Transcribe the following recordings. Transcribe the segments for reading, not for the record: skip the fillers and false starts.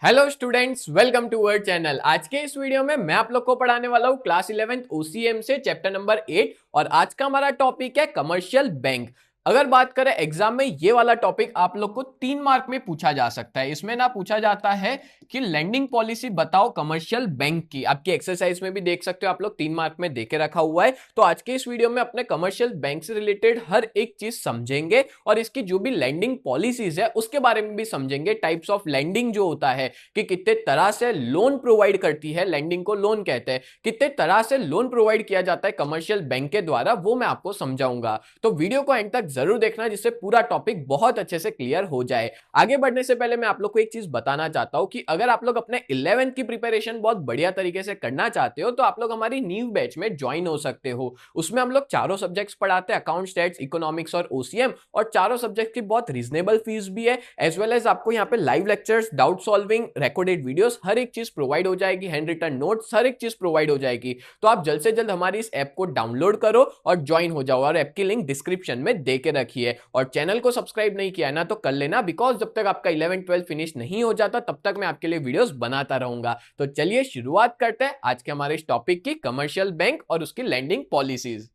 Hello students, welcome to our channel. आज के इस वीडियो में मैं आप लोग को पढ़ाने वाला हूँ क्लास 11th ओसीएम से चैप्टर नंबर 8 और आज का हमारा टॉपिक है कमर्शियल बैंक। अगर बात करें एग्जाम में ये वाला टॉपिक आप लोग को 3 मार्क में पूछा जा सकता है। इसमें ना पूछा जाता है कि लैंडिंग पॉलिसी बताओ कमर्शियल बैंक की। आपकी एक्सरसाइज में भी देख सकते हो, आप लोग 3 मार्क में देके रखा हुआ है। तो आज के इस वीडियो में अपने कमर्शियल बैंक से रिलेटेड हर एक चीज समझेंगे और इसकी जो भी लैंडिंग पॉलिसीज है उसके बारे में भी समझेंगे। टाइप्स ऑफ लैंडिंग जो होता है कि कितने तरह से लोन प्रोवाइड करती है, लैंडिंग को लोन कहते हैं, कितने तरह से लोन प्रोवाइड किया जाता है कमर्शियल बैंक के द्वारा, वो मैं आपको समझाऊंगा। तो वीडियो को एंड तक जरूर देखना जिससे पूरा टॉपिक बहुत अच्छे से क्लियर हो जाए। आगे बढ़ने से पहले मैं आप लोग को एक चीज बताना चाहता हूं कि अगर आप लोग अपने 11th की प्रिपरेशन बहुत बढ़िया तरीके से करना चाहते हो तो आप लोग हमारी न्यू बैच में ज्वाइन हो सकते हो। उसमें हम लोग चारों सब्जेक्ट्स पढ़ाते हैं, अकाउंट, स्टैट्स, इकोनॉमिक्स और ओसीएम, और चारों सब्जेक्ट की बहुत रीजनेबल फीस भी है। एज वेल एज आपको यहाँ पे live lectures, doubt solving, recorded videos, हर एक चीज प्रोवाइड हो जाएगी, हैंड रिटन नोट्स, हर एक चीज प्रोवाइड हो जाएगी। तो आप जल्द से जल्द हमारी इस ऐप को डाउनलोड करो और ज्वाइन हो जाओ, और ऐप की लिंक डिस्क्रिप्शन में दे के रखिए। और चैनल को सब्सक्राइब नहीं किया है ना तो कर लेना, बिकॉज जब तक आपका 11-12 फिनिश नहीं हो जाता तब तक मैं आपके लिए वीडियोस बनाता रहूंगा। तो चलिए शुरुआत करते हैं आज के हमारे इस टॉपिक की, कमर्शियल बैंक और उसकी लैंडिंग पॉलिसीज।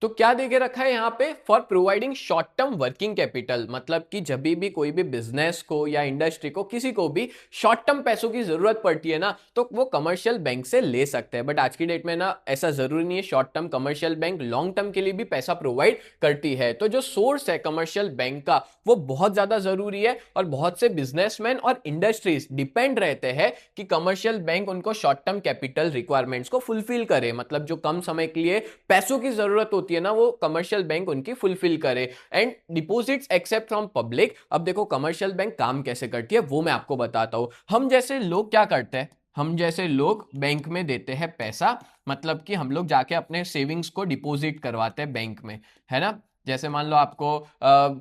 तो क्या देके रखा है यहाँ पे, for providing short term working capital, मतलब कि जब भी कोई भी बिजनेस को या इंडस्ट्री को, किसी को भी शॉर्ट टर्म पैसों की जरूरत पड़ती है ना तो वो कमर्शियल बैंक से ले सकते हैं। बट आज की डेट में ना ऐसा जरूरी नहीं है, short term commercial bank long term के लिए भी पैसा प्रोवाइड करती है। तो जो सोर्स है कमर्शियल बैंक का वो बहुत ज्यादा जरूरी है, और बहुत से बिजनेसमैन और इंडस्ट्रीज डिपेंड रहते हैं कि कमर्शियल बैंक उनको शॉर्ट टर्म कैपिटल रिक्वायरमेंट्स को फुलफिल करे। मतलब जो कम समय के लिए पैसों की जरूरत होती है ना वो कमर्शियल बैंक उनकी फुलफिल करे। And deposits accept from public. अब देखो कमर्शियल बैंक काम कैसे करती है वो मैं आपको बताता हूं। हम जैसे लोग क्या करते हैं, हम जैसे लोग बैंक में देते हैं पैसा, मतलब कि हम लोग जाके अपने सेविंग्स को डिपॉजिट करवाते हैं बैंक में, है ना। जैसे मान लो आपको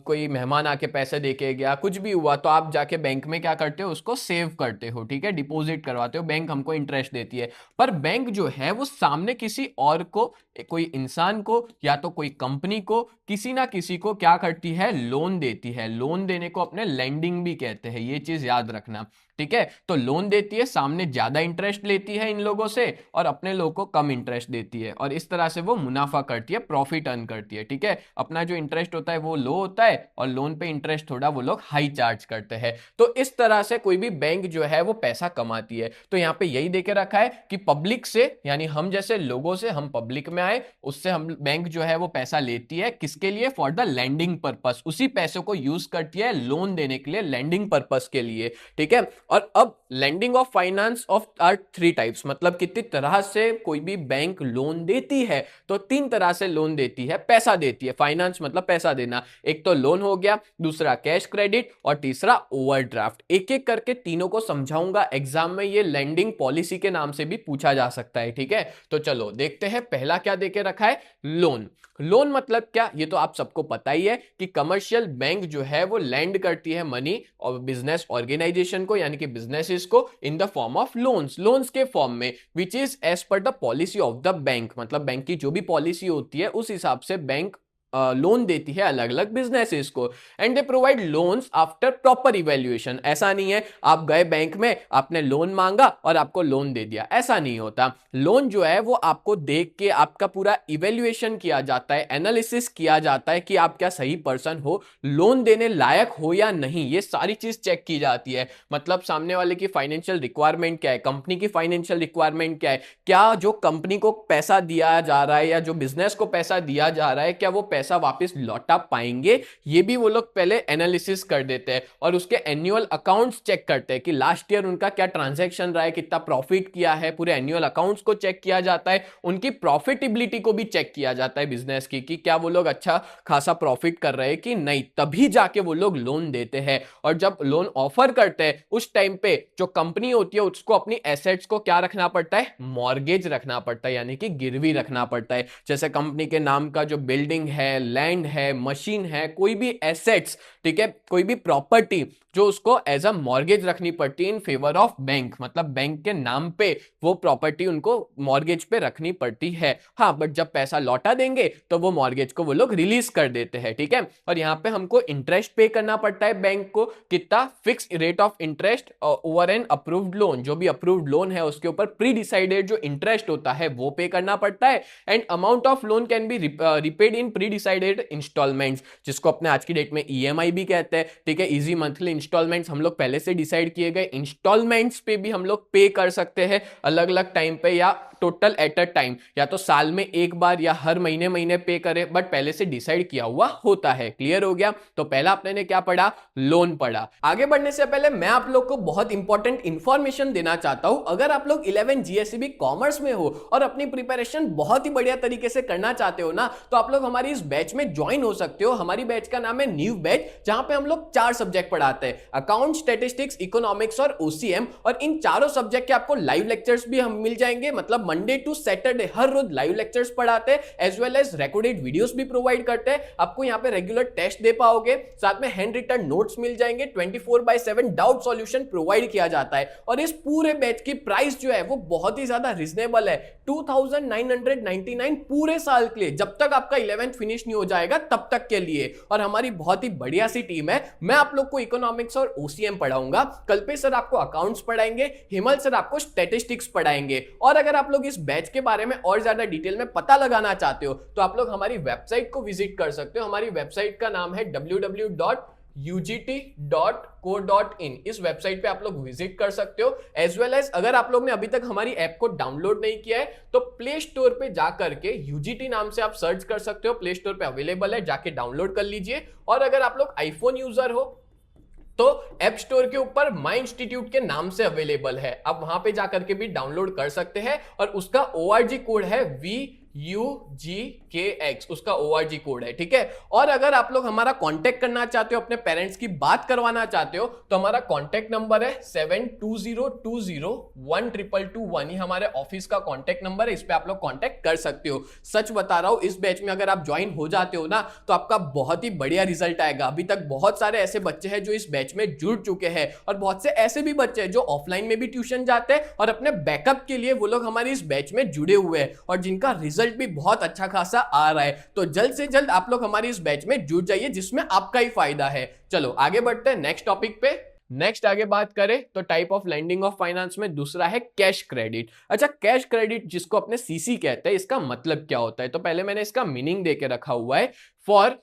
कोई मेहमान आके पैसे देके गया, कुछ भी हुआ, तो आप जाके बैंक में क्या करते हो, उसको सेव करते हो, ठीक है, डिपॉजिट करवाते हो, बैंक हमको इंटरेस्ट देती है। पर बैंक जो है वो सामने किसी और को, कोई इंसान को या तो कोई कंपनी को, किसी ना किसी को क्या करती है, लोन देती है। लोन देने को अपने लेंडिंग भी कहते हैं, ये चीज याद रखना, ठीक है। तो लोन देती है, सामने ज्यादा इंटरेस्ट लेती है इन लोगों से और अपने लोगों को कम इंटरेस्ट देती है, और इस तरह से वो मुनाफा करती है, प्रॉफिट अर्न करती है, ठीक है। अपना जो इंटरेस्ट होता है वो लो होता है और लोन पे इंटरेस्ट थोड़ा वो लोग हाई चार्ज करते हैं। तो इस तरह से कोई भी बैंक जो है वो पैसा कमाती है। तो यहाँ पे यही देके रखा है कि पब्लिक से, यानी हम जैसे लोगों से, हम पब्लिक में आए, उससे हम बैंक जो है वो पैसा लेती है, किसके लिए, फॉर द लैंडिंग पर्पस। उसी पैसों को यूज करती है लोन देने के लिए, लैंडिंग पर्पस के लिए, ठीक है। और अब lending of finance of are 3 types, मतलब कितनी तरह से कोई भी बैंक लोन देती है। तो 3 तरह से लोन देती है, पैसा देती है। फाइनेंस मतलब पैसा देना, एक तो लोन हो गया, दूसरा कैश क्रेडिट, और तीसरा ओवरड्राफ्ट। एक एक करके तीनों को समझाऊंगा। एग्जाम में ये लैंडिंग पॉलिसी के नाम से भी पूछा जा सकता है, ठीक है। तो चलो देखते हैं पहला क्या देके रखा है, लोन। लोन मतलब क्या, ये तो आप सबको पता ही है कि कमर्शियल बैंक जो है वो लैंड करती है मनी और बिजनेस ऑर्गेनाइजेशन को, यानी कि बिजनेसेस को, in the form of loans, loans के फॉर्म में, which is as per the policy of the bank. मतलब बैंक की जो भी पॉलिसी होती है उस हिसाब से बैंक लोन देती है अलग अलग बिजनेसेस को। And they provide loans after proper evaluation. ऐसा नहीं है आप गए बैंक में, आपने लोन मांगा और आपको लोन दे दिया, ऐसा नहीं होता। लोन जो है वो आपको देख के आपका पूरा इवेल्युएशन किया जाता है, एनालिसिस किया जाता है कि आप क्या सही पर्सन हो, लोन देने लायक हो या नहीं, ये सारी चीज चेक की जाती है। मतलब सामने वाले की फाइनेंशियल रिक्वायरमेंट क्या है, कंपनी की फाइनेंशियल रिक्वायरमेंट क्या है, क्या जो कंपनी को पैसा दिया जा रहा है या जो बिजनेस को पैसा दिया जा रहा है क्या वो पैसा वापस लौटा पाएंगे, ये भी वो लोग पहले एनालिसिस कर देते हैं। और उसके एनुअल अकाउंट्स चेक करते हैं कि लास्ट ईयर उनका क्या ट्रांजैक्शन रहा है, कितना प्रॉफिट किया है, पूरे एनुअल अकाउंट्स को चेक किया जाता है। उनकी प्रॉफिटेबिलिटी को भी चेक किया जाता है बिजनेस की, कि क्या वो लोग अच्छा खासा प्रॉफिट कर रहे हैं कि नहीं, तभी जाके वो लोग लोन देते हैं। और जब लोन ऑफर करते हैं उस टाइम पे जो कंपनी होती है उसको अपनी एसेट्स को क्या रखना पड़ता है, मॉर्गेज रखना पड़ता है, यानी कि गिरवी रखना पड़ता है। जैसे कंपनी के नाम का जो बिल्डिंग है है, लैंड है, मशीन है, कोई भी एसेट्स, ठीक है, कोई भी प्रॉपर्टी जो उसको एज अ मॉर्गेज रखनी पड़ती है इन फेवर ऑफ बैंक, मतलब बैंक के नाम पे वो प्रॉपर्टी उनको मॉर्गेज पे रखनी पड़ती है। हाँ, बट जब पैसा लौटा देंगे तो वो मॉर्गेज को वो लोग रिलीज कर देते हैं, ठीक है। और यहाँ पे हमको इंटरेस्ट पे करना पड़ता है बैंक को, कितना, fix rate of interest over an approved loan, जो भी अप्रूव्ड लोन है उसके ऊपर प्री डिसाइडेड जो इंटरेस्ट होता है वो पे करना पड़ता है। And amount of loan can be repaid in pre decided instalments, जिसको अपने आज की डेट में ईएमआई भी कहते हैं, ठीक है। इजी मंथली इंस्टॉलमेंट्स हम लोग पहले से डिसाइड किए गए इंस्टॉलमेंट्स पे भी हम लोग पे कर सकते हैं अलग अलग टाइम पे, या टोटल एट अ टाइम, या तो साल में एक बार या हर महीने महीने पे करे, बट पहले से डिसाइड किया हुआ होता है। क्लियर हो गया? तो पहला आपने क्या पढ़ा? लोन पढ़ा। आगे बढ़ने से पहले मैं आप लोग को बहुत इंपॉर्टेंट इंफॉर्मेशन देना चाहता हूं। अगर आप लोग 11 जीएसईबी कॉमर्स में हो और अपनी प्रिपरेशन बहुत ही बढ़िया तरीके से करना चाहते हो ना, तो आप लोग हमारी इस बैच में ज्वाइन हो सकते हो। हमारी बैच का नाम है न्यू बैच, जहां पे हम लोग 4 सब्जेक्ट पढ़ाते हैं, अकाउंट, स्टैटिस्टिक्स, इकोनॉमिक्स और ओसीएम। और इन चारों सब्जेक्ट के आपको लाइव लेक्चर्स भी हम मिल जाएंगे, मतलब मंडे टू सैटरडे हर रोज लाइव लेक्चर्स पढ़ाते हैं, as well as recorded videos भी प्रोवाइड करते हैं। आपको यहां पे रेगुलर टेस्ट दे पाओगे, साथ में हैंड रिटन नोट्स मिल जाएंगे, 24/7 डाउट सॉल्यूशन प्रोवाइड किया जाता है। और इस पूरे बैच की प्राइस जो है वो बहुत ही ज्यादा रिजनेबल है, 2999 पूरे साल के लिए, जब तक आपका 11th फिनिश नहीं हो जाएगा तब तक के लिए। और हमारी बहुत ही बढ़िया सी टीम है। मैं आप लोग को इकोनॉमिक्स और ओसीएम पढ़ाऊंगा, कल्पेश सर आपको अकाउंट्स पढ़ाएंगे, हिमल सर आपको स्टैटिस्टिक्स पढ़ाएंगे। और अगर आप लोग इस बैच के बारे में और ज्यादा डिटेल में पता लगाना चाहते हो तो आप लोग हमारी वेबसाइट को विजिट कर सकते हो। हमारी वेबसाइट का नाम है www.ugt.co.in। इस वेबसाइट पे आप लोग विजिट कर सकते हो। एज वेल एज अगर आप लोग ने अभी तक हमारी ऐप को डाउनलोड नहीं किया है तो प्ले स्टोर पे जाकर के यूजीटी नाम से आप सर्च कर सकते हो, प्ले स्टोर पे अवेलेबल है, जाके डाउनलोड कर लीजिए। और अगर आप लोग आईफोन यूजर हो तो ऐप स्टोर के ऊपर माई इंस्टीट्यूट के नाम से अवेलेबल है, आप वहां पे जाकर के भी डाउनलोड कर सकते हैं। और उसका ORG कोड है VUGKX, उसका ORG कोड है, ठीक है। और अगर आप लोग हमारा कांटेक्ट करना चाहते हो, अपने पेरेंट्स की बात करवाना चाहते हो, तो हमारा कांटेक्ट नंबर है 7202012221, ये हमारे ऑफिस का कांटेक्ट नंबर है, इस पे आप लोग कांटेक्ट कर सकते हो। सच बता रहा हूं, इस बैच में अगर आप ज्वाइन हो जाते हो ना तो आपका बहुत ही बढ़िया रिजल्ट आएगा। अभी तक बहुत सारे ऐसे बच्चे हैं जो इस बैच में जुड़ चुके हैं, और बहुत से ऐसे भी बच्चे हैं जो ऑफलाइन में भी ट्यूशन जाते हैं और अपने बैकअप के लिए वो लोग हमारी इस बैच में जुड़े हुए हैं, और जिनका रिजल्ट भी बहुत अच्छा खासा आ रहा है। तो जल्द से जल्द आप लोग हमारी इस बैच में जुड़ जाइए, जिसमें आपका ही फायदा है। चलो आगे बढ़ते हैं नेक्स्ट टॉपिक पे। नेक्स्ट आगे बात करें तो type of lending of finance में दूसरा है कैश क्रेडिट। अच्छा, कैश क्रेडिट जिसको अपने सीसी कहते हैं, इसका मतलब क्या होता है? तो पहले मैंने इसका मीनिंग देके रखा हुआ है, for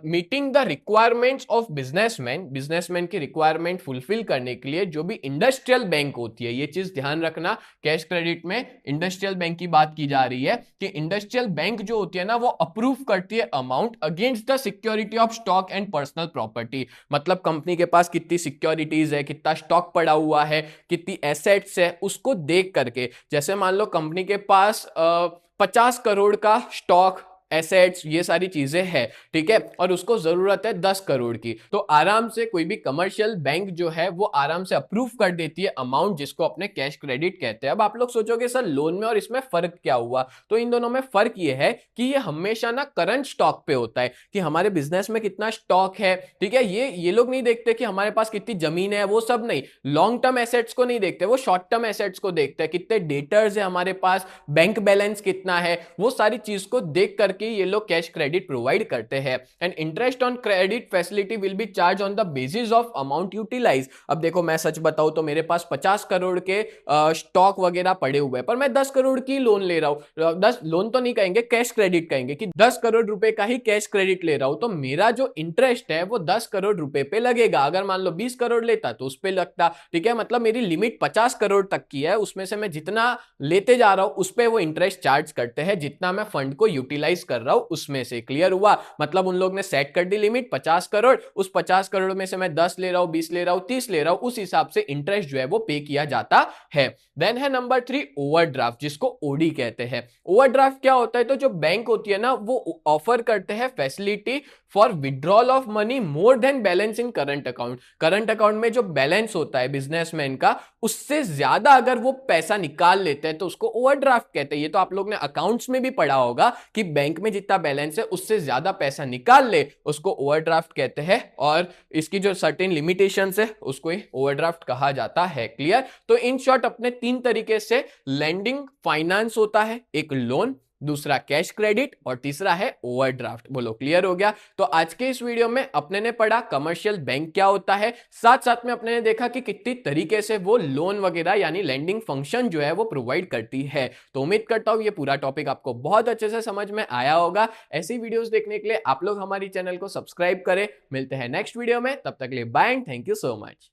meeting the requirements of businessman, businessman की रिक्वायरमेंट फुलफिल करने के लिए जो भी इंडस्ट्रियल बैंक होती है, ये चीज ध्यान रखना, कैश क्रेडिट में इंडस्ट्रियल बैंक की बात की जा रही है कि इंडस्ट्रियल बैंक जो होती है ना वो अप्रूव करती है amount against the security of stock and personal property. मतलब कंपनी के पास कितनी सिक्योरिटीज है, कितना स्टॉक पड़ा हुआ है, कितनी एसेट्स है, उसको देख करके, जैसे मान लो कंपनी के पास 50 करोड़ का स्टॉक, एसेट्स, ये सारी चीजें हैं, ठीक है, और उसको जरूरत है 10 करोड़ की, तो आराम से कोई भी कमर्शियल बैंक जो है वो आराम से अप्रूव कर देती है अमाउंट, जिसको अपने कैश क्रेडिट कहते हैं। अब आप लोग सोचोगे सर लोन में और इसमें फर्क क्या हुआ? तो इन दोनों में फर्क ये है कि ये हमेशा ना करंट स्टॉक पे होता है कि हमारे बिजनेस में कितना स्टॉक है, ठीक है। ये लोग नहीं देखते कि हमारे पास कितनी जमीन है, वो सब नहीं, लॉन्ग टर्म एसेट्स को नहीं देखते, वो शॉर्ट टर्म एसेट्स को देखते हैं, कितने डेटर्स है हमारे पास, बैंक बैलेंस कितना है, वो सारी चीज को देख करके ये लोग कैश क्रेडिट प्रोवाइड करते हैं। And interest on credit facility will be charge on the basis of amount utilise. अब देखो मैं सच बताऊं तो मेरे पास 50 करोड़ के स्टॉक वगैरह पड़े हुए हैं, पर मैं 10 करोड़ की लोन ले रहा हूं, 10 लोन तो नहीं कहेंगे, कैश क्रेडिट कहेंगे कि 10 करोड़ रुपए का ही कैश क्रेडिट ले रहा हूं, तो मेरा जो इंटरेस्ट है वो 10 करोड़ रुपए पे लगेगा। अगर मान लो 20 करोड़ लेता तो उस पे लगता, ठीक है। मतलब मेरी लिमिट 50 करोड़ तक की है, उसमें से मैं जितना लेते जा रहा हूं उस पे वो इंटरेस्ट चार्ज करते हैं, जितना मैं फंड को यूटिलाइज कर रहा हूं उसमें से। क्लियर हुआ? मतलब उन लोग ने सेट कर दी लिमिट 50 करोड़, उस 50 करोड़ में से मैं 10 ले रहा हूं, 20 ले रहा हूं, 30 ले रहा हूं, उस हिसाब से इंटरेस्ट जो है वो पे किया जाता है। देन है नंबर 3 ओवरड्राफ्ट, जिसको ओडी कहते हैं। ओवरड्राफ्ट क्या होता है? तो जो बैंक होती है ना वो ऑफर करते हैं facility for withdrawal of money more than balance in current account. Current account में जो बैलेंस होता है बिजनेसमैन का, उससे ज्यादा अगर वो पैसा निकाल लेते हैं तो उसको ओवरड्राफ्ट कहते हैं। ये तो आप लोग ने अकाउंट्स में भी पढ़ा होगा कि बैंक में जितना बैलेंस है उससे ज्यादा पैसा निकाल ले उसको ओवरड्राफ्ट कहते हैं, और इसकी जो सर्टेन लिमिटेशंस है उसको ओवरड्राफ्ट कहा जाता है। क्लियर? तो इन शॉर्ट अपने तीन तरीके से लेंडिंग फाइनेंस होता है, एक लोन, दूसरा कैश क्रेडिट और तीसरा है ओवरड्राफ्ट। बोलो क्लियर हो गया? तो आज के इस वीडियो में अपने ने पढ़ा कमर्शियल बैंक क्या होता है, साथ साथ में अपने ने देखा कि कितनी तरीके से वो लोन वगैरह यानी लेंडिंग फंक्शन जो है वो प्रोवाइड करती है। तो उम्मीद करता हूं ये पूरा टॉपिक आपको बहुत अच्छे से समझ में आया होगा। ऐसी वीडियोस देखने के लिए आप लोग हमारी चैनल को सब्सक्राइब करें। मिलते हैं नेक्स्ट वीडियो में, तब तक के लिए bye and thank you so much.